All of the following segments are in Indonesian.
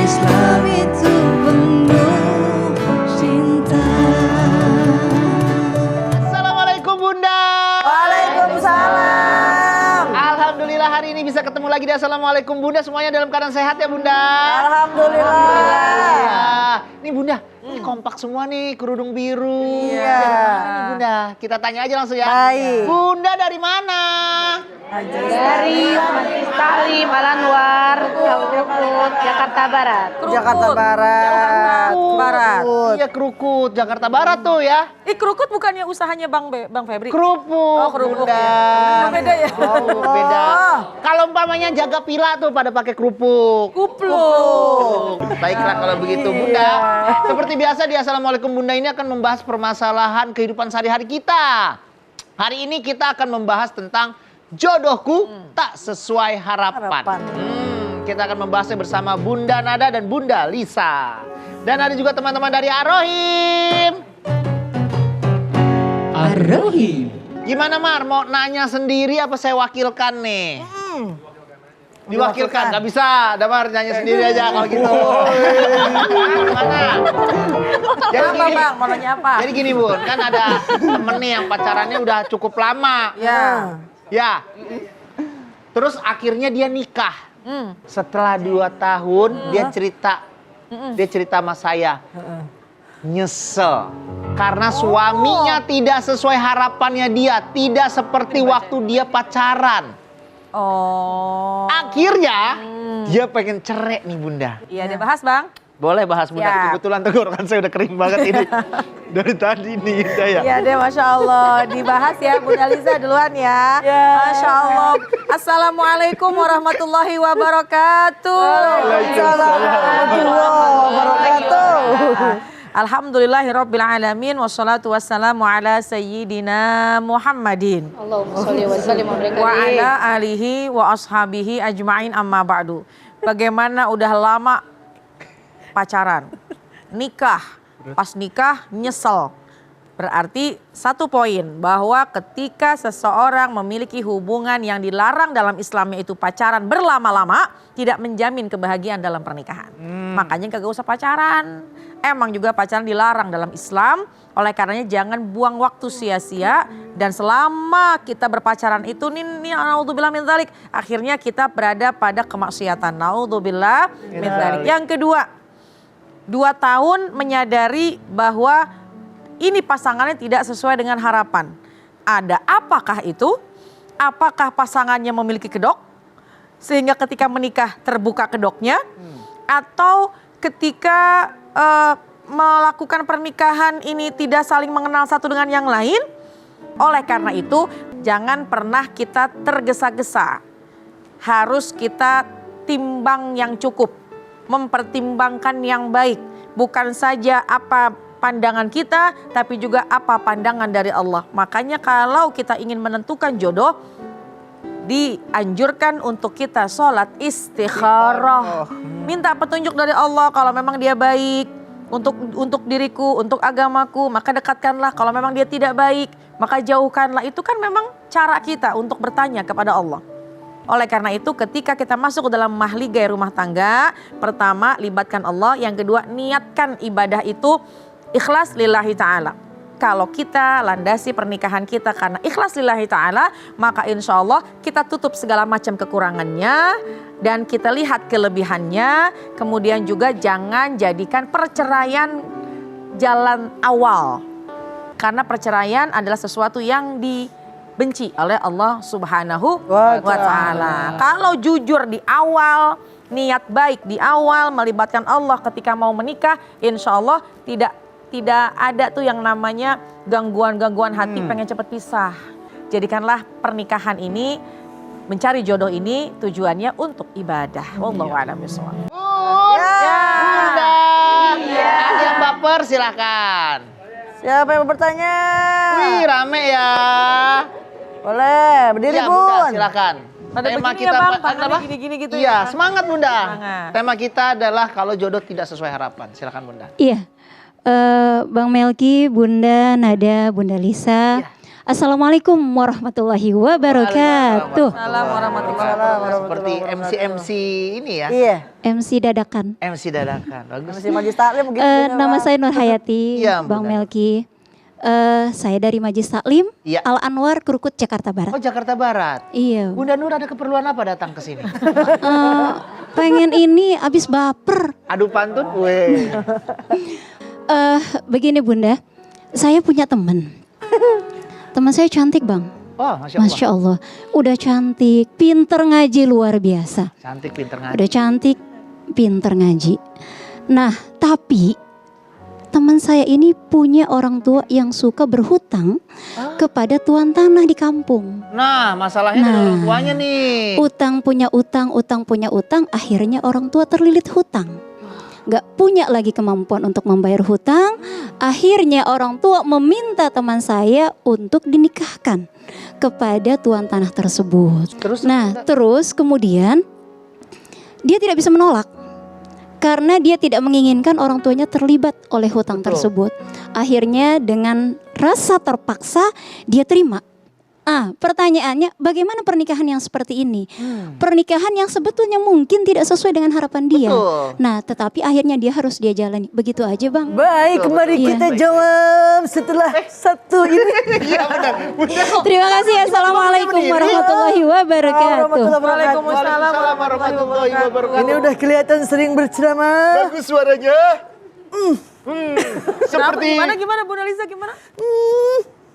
Islam itu penuh cinta. Assalamualaikum Bunda. Waalaikumsalam. Alhamdulillah hari ini bisa ketemu lagi di Assalamualaikum Bunda. Semuanya dalam keadaan sehat ya Bunda? Alhamdulillah. Ini Bunda, ini kompak semua nih, kerudung biru. Iya. Dari mana nih Bunda? Kita tanya aja langsung ya. Baik. Bunda dari mana? Dari Mustali Malanwar, Krukut, Jakarta Barat. Jakarta Barat. Barat. Iya Krukut, Jakarta Barat tuh ya. Krukut bukannya usahanya Bang Febri? Kerupuk. Oh, kerupuk Bunda. ya. Beda ya? Oh, beda. Kalau umpamanya jaga pila tuh pada pakai kerupuk. Kupluk. Baiklah kalau begitu Bunda. Seperti biasa di Assalamualaikum Bunda ini akan membahas permasalahan kehidupan sehari-hari kita. Hari ini kita akan membahas tentang jodohku tak sesuai harapan. Kita akan membahasnya bersama Bunda Nada dan Bunda Lisa. Dan ada juga teman-teman dari Ar-Rohim. Ar-Rohim. Gimana Mar, mau nanya sendiri apa saya wakilkan nih? Diwakilkan, nggak bisa. Damar nanya sendiri aja kalau gitu. Gimana? Jadi Apa gini, Bang? Mau nanya apa? jadi gini Bun, kan ada temen nih yang pacarannya udah cukup lama. Ya. Ya. Terus akhirnya dia nikah. Setelah 2 tahun dia cerita sama saya. Nyesel. Karena suaminya tidak sesuai harapannya dia. Tidak seperti waktu dia pacaran. Oh. Akhirnya dia pengen cerai nih Bunda. Iya, dibahas Bang. Boleh bahas Bunda. Ya. Kebetulan tenggorokan saya udah kering banget ini. Dari tadi nih saya. Iya deh, Masya Allah. Dibahas ya, Bunda Lisa duluan ya. Masya Allah. Assalamualaikum warahmatullahi wabarakatuh. Waalaikumsalam warahmatullahi wabarakatuh. Alhamdulillahirrabbilalamin. Wassalatu wassalamu ala sayyidina Muhammadin. Allahumma sholli wa sallim wa barik Wa alaihi. ala alihi wa ashabihi ajma'in amma ba'du. Bagaimana udah lama pacaran, nikah, pas nikah nyesel. Berarti satu poin bahwa ketika seseorang memiliki hubungan yang dilarang dalam Islam yaitu pacaran berlama-lama tidak menjamin kebahagiaan dalam pernikahan. Makanya kagak usah pacaran. Emang juga pacaran dilarang dalam Islam. Oleh karenanya jangan buang waktu sia-sia dan selama kita berpacaran itu naudzubillah min dzalik, akhirnya kita berada pada kemaksiatan. Naudzubillah min dzalik. Yang kedua, 2 tahun menyadari bahwa ini pasangannya tidak sesuai dengan harapan. Ada apakah itu? Apakah pasangannya memiliki kedok? Sehingga ketika menikah terbuka kedoknya? Atau ketika melakukan pernikahan ini tidak saling mengenal satu dengan yang lain? Oleh karena itu jangan pernah kita tergesa-gesa. Harus kita timbang yang cukup. Mempertimbangkan yang baik. Bukan saja apa pandangan kita, tapi juga apa pandangan dari Allah. Makanya kalau kita ingin menentukan jodoh, dianjurkan untuk kita sholat istikharah. Minta petunjuk dari Allah kalau memang dia baik untuk diriku, untuk agamaku, maka dekatkanlah. Kalau memang dia tidak baik, maka jauhkanlah. Itu kan memang cara kita untuk bertanya kepada Allah. Oleh karena itu ketika kita masuk ke dalam mahligai rumah tangga, pertama libatkan Allah, yang kedua niatkan ibadah itu ikhlas lillahi ta'ala. Kalau kita landasi pernikahan kita karena ikhlas lillahi ta'ala, maka insya Allah kita tutup segala macam kekurangannya dan kita lihat kelebihannya. Kemudian juga jangan jadikan perceraian jalan awal. Karena perceraian adalah sesuatu yang dibenci oleh Allah Subhanahu wa ta'ala. Kalau jujur di awal, niat baik di awal, melibatkan Allah ketika mau menikah, insya Allah tidak ada tuh yang namanya gangguan-gangguan hati pengen cepet pisah. Jadikanlah pernikahan ini, mencari jodoh ini tujuannya untuk ibadah. Wallahu a'lam bishawab. Bunda. Ada yang baper silahkan. Siapa yang mau bertanya? Wih rame ya. Boleh, berdiri Ya, Bun. Bunda, silakan. Pada begini ya Bang, tangannya gini-gini gitu Iya, ya. semangat Bunda. Semangat. Tema kita adalah kalau jodoh tidak sesuai harapan. Silakan Bunda. Iya, Bang Melki, Bunda Nada, Bunda Lisa. Assalamualaikum warahmatullahi wabarakatuh. Assalamualaikum warahmatullahi wabarakatuh. Seperti MC ini ya. Iya. MC dadakan. MC dadakan. Bagus. Masih Majlis Taklim mungkin. Nama saya Nur Hayati, Iya, Bang benar. Melki. Saya dari Majlis Taklim, Iya. Al Anwar, Krukut, Jakarta Oh, Barat. Jakarta Barat. Iya. Bunda Nur ada keperluan apa datang ke sini? Pengen ini abis baper. Adu pantun? Weh. Begini Bunda, saya punya teman. Teman saya cantik Bang. Oh, Masya Allah. Masya Allah. Udah cantik, pinter ngaji luar biasa. Cantik, pinter ngaji. Udah cantik, pinter ngaji. Nah, tapi teman saya ini punya orang tua yang suka berhutang kepada tuan tanah di kampung. Nah, masalahnya dari orang tuanya nih. Utang punya utang, utang punya utang, akhirnya orang tua terlilit hutang. Gak punya lagi kemampuan untuk membayar hutang, akhirnya orang tua meminta teman saya untuk dinikahkan kepada tuan tanah tersebut. Terus kemudian dia tidak bisa menolak. Karena dia tidak menginginkan orang tuanya terlibat oleh hutang tersebut. Akhirnya dengan rasa terpaksa dia terima. Pertanyaannya bagaimana pernikahan yang seperti ini? Pernikahan yang sebetulnya mungkin tidak sesuai dengan harapan dia. Betul. Nah tetapi akhirnya dia harus dia jalani. Begitu aja Bang. Baik, mari Iya. kita jawab setelah satu ini. Iya benar. Bunda. Terima kasih. Assalamualaikum warahmatullahi wabarakatuh. Waalaikumsalam warahmatullahi wabarakatuh. Ini udah kelihatan sering berceramah. Bagus suaranya. Seperti Gimana Bunda Lisa gimana?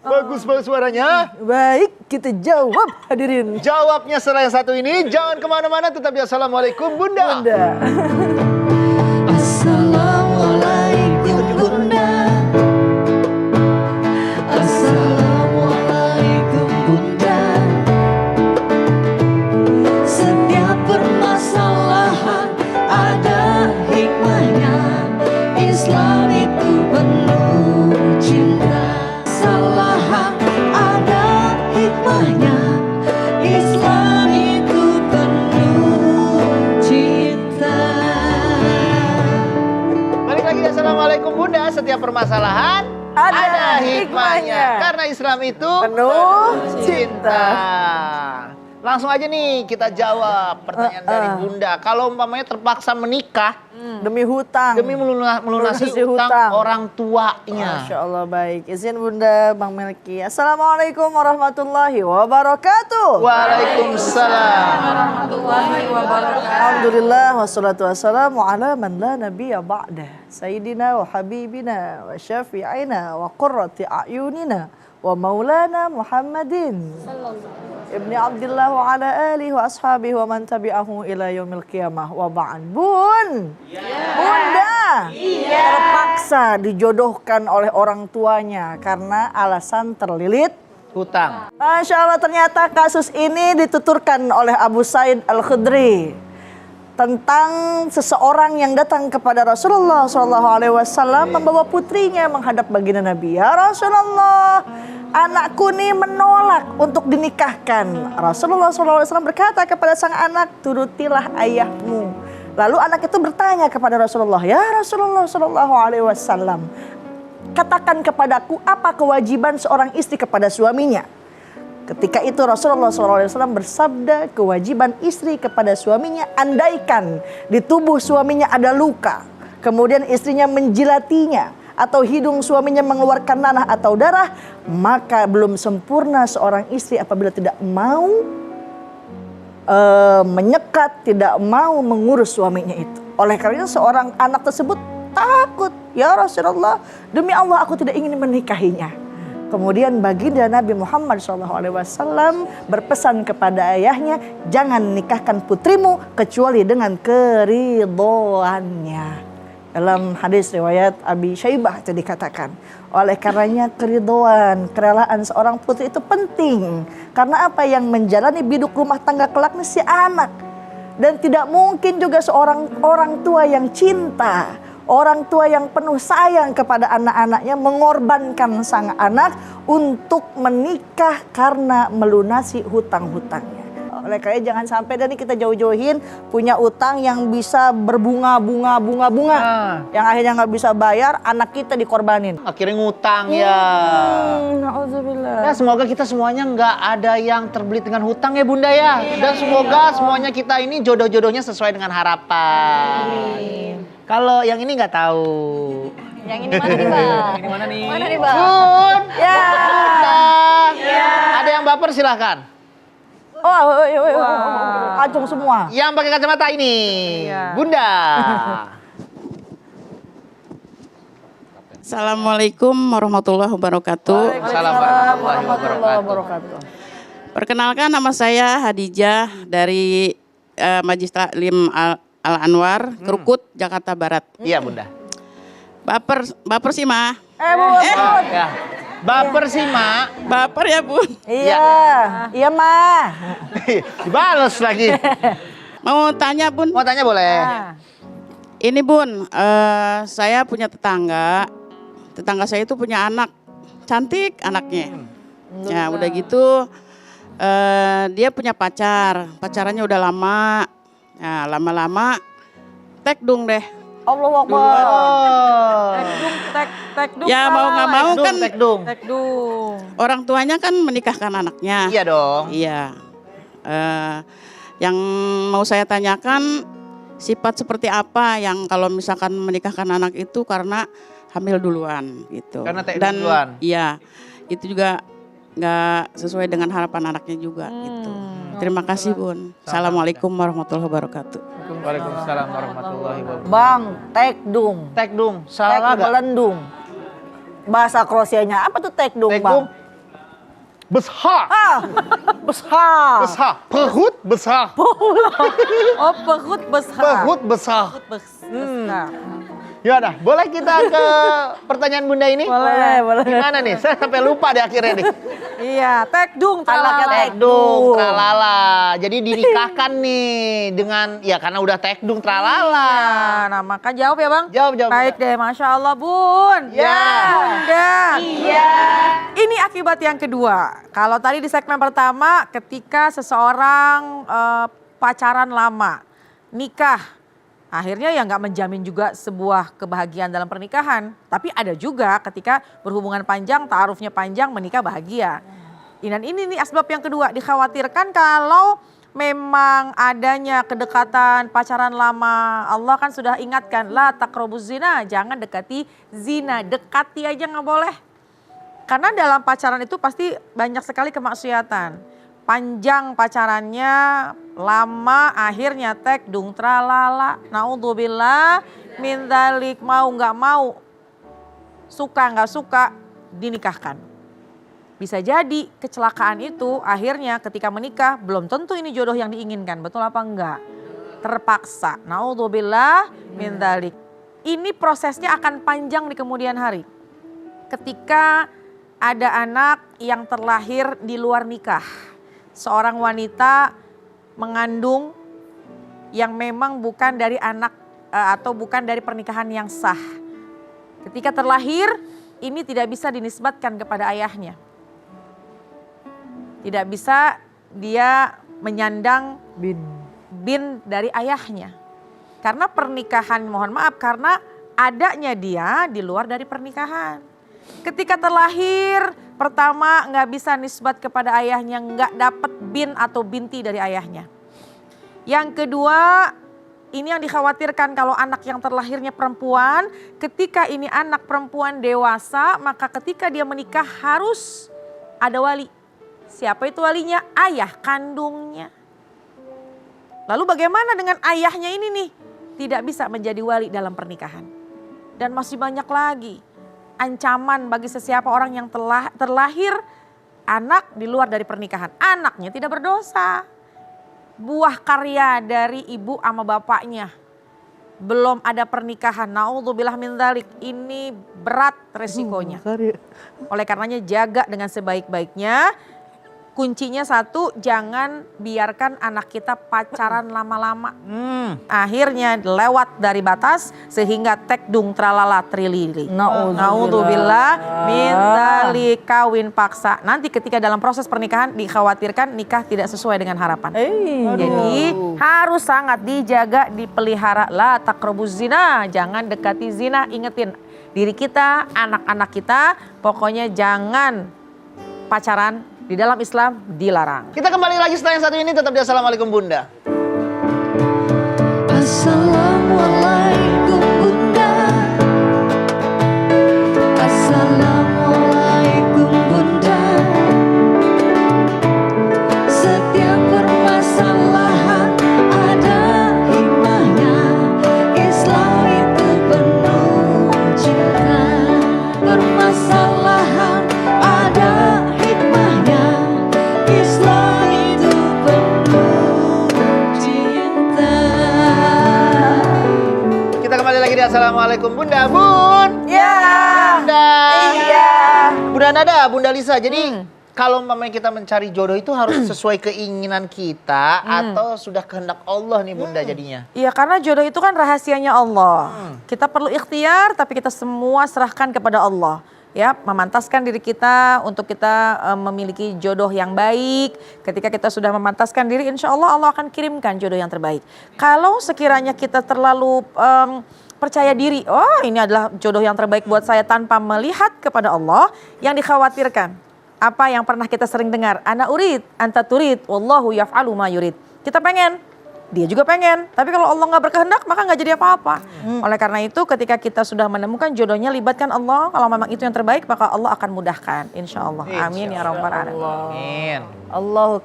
bagus banget suaranya. Baik, kita jawab hadirin. Jawabnya setelah yang satu ini. Jangan kemana-mana, tetap di Assalamualaikum Bunda. Bunda. Assalamualaikum Bunda. Assalamualaikum Bunda. Setiap permasalahan ada hikmahnya. Islam itu penuh cinta. Kesalahan ada hikmahnya. Islam itu penuh cinta. Balik lagi di Assalamualaikum Bunda. Setiap permasalahan Ada hikmahnya. hikmahnya. Karena Islam itu Penuh cinta. Langsung aja nih kita jawab pertanyaan dari Bunda. Kalau umpamanya terpaksa menikah Demi hutang. demi melunasi Melunasi utang hutang. orang tuanya. Masya Allah, baik. Izin Bunda, Bang Melki. Assalamualaikum warahmatullahi wabarakatuh. Waalaikumsalam. Alhamdulillah wassalatu wassalamu ala man la nabiyya ba'dah. Sayyidina wa habibina wa syafi'ina wa qurrati a'yunina wa maulana Muhammadin Ibni Abdillah wa ala alihi wa ashabihi wa man tabi'ahu ila yaumil qiyamah wa ba'd. Bunda terpaksa dijodohkan oleh orang tuanya karena alasan terlilit Hutang. Masya Allah, ternyata kasus ini dituturkan oleh Abu Sa'id Al-Khudri tentang seseorang yang datang kepada Rasulullah SAW membawa putrinya menghadap baginda Nabi. Ya Rasulullah, anakku ini menolak untuk dinikahkan. Rasulullah SAW berkata kepada sang anak, turutilah ayahmu. Lalu anak itu bertanya kepada Rasulullah, ya Rasulullah SAW, katakan kepadaku apa kewajiban seorang istri kepada suaminya. Ketika itu Rasulullah SAW bersabda, kewajiban istri kepada suaminya andaikan di tubuh suaminya ada luka, kemudian istrinya menjilatinya, atau hidung suaminya mengeluarkan nanah atau darah, maka belum sempurna seorang istri apabila tidak mau menyekat, tidak mau mengurus suaminya itu. Oleh karena seorang anak tersebut takut, ya Rasulullah, demi Allah aku tidak ingin menikahinya. Kemudian baginda Nabi Muhammad SAW berpesan kepada ayahnya, jangan nikahkan putrimu kecuali dengan keridhoannya. Dalam hadis riwayat Abi Syaibah itu dikatakan. Oleh karenanya keridhoan, kerelaan seorang putri itu penting. Karena apa yang menjalani biduk rumah tangga kelak si anak. Dan tidak mungkin juga seorang orang tua yang cinta, orang tua yang penuh sayang kepada anak-anaknya mengorbankan sang anak untuk menikah karena melunasi hutang-hutangnya. Oleh karena jangan sampai dari kita jauh-jauhin punya utang yang bisa berbunga-bunga. Yang akhirnya nggak bisa bayar, anak kita dikorbanin. Akhirnya ngutang ya. Na'udzubillah. Ya semoga kita semuanya nggak ada yang terbelit dengan hutang ya Bunda ya. Dan semoga semuanya kita ini jodoh-jodohnya sesuai dengan harapan. Kalau yang ini nggak tahu. Yang ini mana nih, Bang? Ini mana nih? Mana nih, Bang? Bun. Ya. Ada yang baper silahkan. Kacung semua. Yang pakai kacamata ini. Iya. Bunda. Assalamualaikum warahmatullahi wabarakatuh. Waalaikumsalam warahmatullahi wabarakatuh. Perkenalkan, nama saya Hadijah dari Majlis Taklim Al-Anwar, Krukut, Jakarta Barat. Iya Bunda. Baper sih, Ma. Bun. Ya. Baper sih Mak. Baper ya, Bun. Iya mah. Dibales lagi. Mau tanya, Bun. Mau tanya boleh? Ini, Bun, saya punya tetangga. Tetangga saya itu punya anak. Cantik anaknya. Ya, udah gitu dia punya pacar. Pacarannya udah lama. Nah, lama-lama tekdung deh. Allahu Akbar. Tekdung. Ya mau nggak mau kan Tekdung. orang tuanya kan menikahkan anaknya. Iya dong. Iya. Yang mau saya tanyakan sifat seperti apa yang kalau misalkan menikahkan anak itu karena hamil duluan gitu. Karena tekdung duluan. Iya, itu juga nggak sesuai dengan harapan anaknya juga gitu. Terima kasih Bun. Assalamualaikum warahmatullahi wabarakatuh. Waalaikumsalam warahmatullahi wabarakatuh. Bang, tekdung. Tekdung. Tek Salah nggak? melendung. Bahasa Kroasianya apa tuh tekdung, Tekdung. Bang? Besar. Besar. Besar. Perut besar. Oh, perut besar. Perut besar. Besar. Ya udah, boleh kita ke pertanyaan Bunda ini? Boleh. Gimana nih? Saya sampai lupa deh akhirnya nih. Iya, tekdung. Anaknya tralala. Tekdung, tralala. Jadi dinikahkan nih dengan, ya karena udah tekdung, tralala. Nah, maka jawab ya Bang. Jawab. Baik deh, Masya Allah Bun. Ya. Bunda. Iya. Ini akibat yang kedua. Kalau tadi di segmen pertama ketika seseorang pacaran lama, nikah. Akhirnya ya nggak menjamin juga sebuah kebahagiaan dalam pernikahan. Tapi ada juga ketika berhubungan panjang, ta'arufnya panjang, menikah bahagia. Dan ini nih asbab yang kedua. Dikhawatirkan kalau memang adanya kedekatan pacaran lama. Allah kan sudah ingatkan, la taqrabuz zina, jangan dekati zina. Dekati aja nggak boleh. Karena dalam pacaran itu pasti banyak sekali kemaksiatan. Panjang pacarannya, lama, akhirnya tekdung tralala. Naudzubillah min dzalik, mau nggak mau, suka nggak suka, dinikahkan. Bisa jadi kecelakaan itu akhirnya ketika menikah belum tentu ini jodoh yang diinginkan, betul apa enggak? Terpaksa. Naudzubillah min dzalik. Ini prosesnya akan panjang di kemudian hari. Ketika ada anak yang terlahir di luar nikah. Seorang wanita mengandung yang memang bukan dari anak atau bukan dari pernikahan yang sah. Ketika terlahir, ini tidak bisa dinisbatkan kepada ayahnya. Tidak bisa dia menyandang bin dari ayahnya. Karena pernikahan, mohon maaf, karena adanya dia di luar dari pernikahan. Ketika terlahir, pertama nggak bisa nisbat kepada ayahnya, nggak dapat bin atau binti dari ayahnya. Yang kedua, ini yang dikhawatirkan kalau anak yang terlahirnya perempuan, ketika ini anak perempuan dewasa, maka ketika dia menikah harus ada wali. Siapa itu walinya? Ayah kandungnya. Lalu bagaimana dengan ayahnya ini nih? Tidak bisa menjadi wali dalam pernikahan. Dan masih banyak lagi ancaman bagi sesiapa orang yang terlahir anak di luar dari pernikahan. Anaknya tidak berdosa. Buah karya dari ibu sama bapaknya. Belum ada pernikahan. Naudzubillah min dzalik. Ini berat resikonya. Oleh karenanya jaga dengan sebaik-baiknya. kuncinya satu, jangan biarkan anak kita pacaran lama-lama. Akhirnya lewat dari batas sehingga tekdung tralala trilili. Naudzubillah min dzalik, kawin paksa. Nanti ketika dalam proses pernikahan dikhawatirkan nikah tidak sesuai dengan harapan. Jadi harus sangat dijaga, dipelihara. La taqrabuz zina, jangan dekati zina. Ingetin diri kita, anak-anak kita, pokoknya jangan pacaran. Di dalam Islam dilarang. Kita kembali lagi setelah yang satu ini, tetap di Assalamualaikum Bunda. Assalamualaikum Bunda. Assalamualaikum Bunda. Setiap permasalahan ada hikmahnya. Islam itu penuh cinta. Permasalahan ada hikmahnya. Islam itu penuh cinta. Kita kembali lagi di Assalamualaikum Bunda. Bun. Ya. Bunda. Iya. Bunda Nada, Bunda Lisa. Jadi kalau umpamanya kita mencari jodoh itu harus sesuai keinginan kita atau sudah kehendak Allah nih Bunda jadinya. Iya, karena jodoh itu kan rahasianya Allah. Kita perlu ikhtiar tapi kita semua serahkan kepada Allah. Ya, memantaskan diri kita untuk kita memiliki jodoh yang baik. Ketika kita sudah memantaskan diri, insya Allah Allah akan kirimkan jodoh yang terbaik. Kalau sekiranya kita terlalu percaya diri, oh ini adalah jodoh yang terbaik buat saya tanpa melihat kepada Allah, yang dikhawatirkan. Apa yang pernah kita sering dengar, ana urid, anta turid, wallahu yaf'alu ma yurid. Kita pengen, dia juga pengen. Tapi kalau Allah nggak berkehendak, maka nggak jadi apa-apa. Oleh karena itu, ketika kita sudah menemukan jodohnya, libatkan Allah. Kalau memang itu yang terbaik, maka Allah akan mudahkan. Insya Allah. Amin ya rabbal alamin. Amin. Allah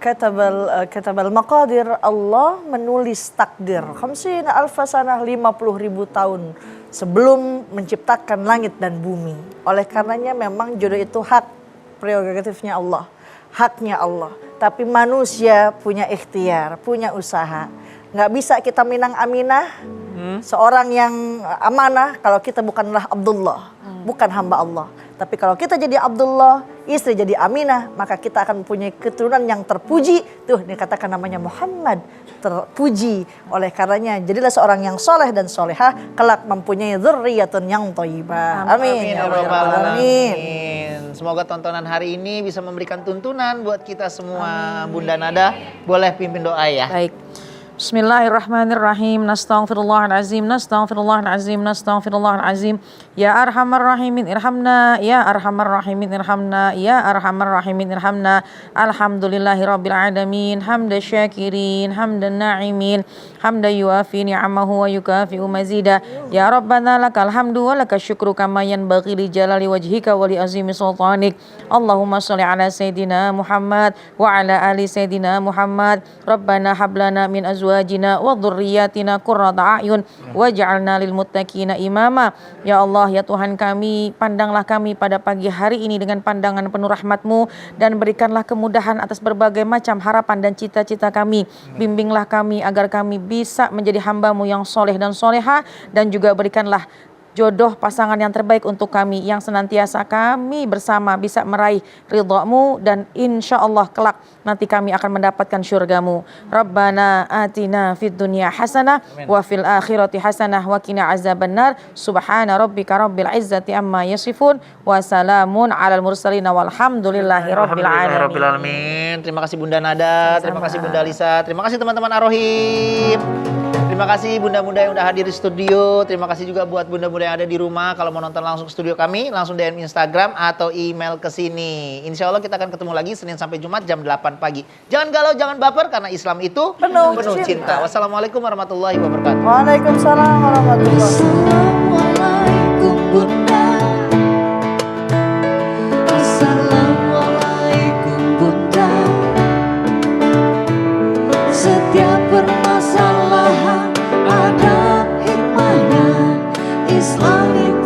katabal maqadir, Allah menulis takdir. 50 alfasanah, 50.000 tahun sebelum menciptakan langit dan bumi. Oleh karenanya memang jodoh itu hak prerogatifnya Allah, haknya Allah. Tapi manusia punya ikhtiar, punya usaha. Nggak bisa kita minang Aminah, seorang yang amanah kalau kita bukanlah Abdullah, bukan hamba Allah. Tapi kalau kita jadi Abdullah, istri jadi Aminah, maka kita akan mempunyai keturunan yang terpuji. Tuh dikatakan namanya Muhammad, terpuji. Oleh karenanya jadilah seorang yang soleh dan solehah, kelak mempunyai dzurriyyatun yang thayyibah. Amin. Ya Rabbal Alamin. Semoga tontonan hari ini bisa memberikan tuntunan buat kita semua. Bunda Nada, boleh pimpin doa ya. Baik. Bismillahirrahmanirrahim. Nastaghfirullahalazim, nastaghfirullahalazim, nastaghfirullahalazim. Ya arhamar rahimin irhamna, ya arhamar rahimin irhamna, ya arhamar rahimin irhamna. Alhamdulillahirabbil alamin, hamdan syakirin, hamdan na'imin, hamdan yuafi ni'amahu wa yukafi'u mazida. Ya Rabbana lakal hamdu wa lakal syukru kama yanbaghi li jalali wajhika wa li azimi sultanik. Allahumma sholli ala sayidina Muhammad wa ala ali sayidina Muhammad. Rabbana hablana min azwajina wa dhurriyyatina qurrata a'yun waj'alna lil muttaqina imama. Ya Allah, ya Tuhan kami, pandanglah kami pada pagi hari ini dengan pandangan penuh rahmat-Mu dan berikanlah kemudahan atas berbagai macam harapan dan cita-cita kami. Bimbinglah kami agar kami bisa menjadi hamba-Mu yang soleh dan soleha, dan juga berikanlah jodoh pasangan yang terbaik untuk kami, yang senantiasa kami bersama bisa meraih ridha-Mu, dan insya Allah kelak nanti kami akan mendapatkan syurga-Mu. Rabbana atina fid dunya hasanah wa fil akhirati hasanah wa qina azabannar. Subhana rabbika rabbil izzati amma yasifun wa salamun alal mursalin walhamdulillahi rabbil alamin. Terima kasih Bunda Nada, terima kasih Bunda Lisa, terima kasih teman-teman Ar-Rohim. Terima kasih bunda-bunda yang udah hadir di studio. Terima kasih juga buat bunda-bunda yang ada di rumah. Kalau mau nonton langsung ke studio kami, langsung DM Instagram atau email ke sini. Insya Allah kita akan ketemu lagi Senin sampai Jumat jam 8 pagi. Jangan galau, jangan baper, karena Islam itu penuh cinta. Wassalamualaikum warahmatullahi wabarakatuh. Waalaikumsalam warahmatullahi wabarakatuh. Assalamualaikum Bunda. Assalamualaikum Bunda. Setiap permasalahan ada hikmahnya. Islam itu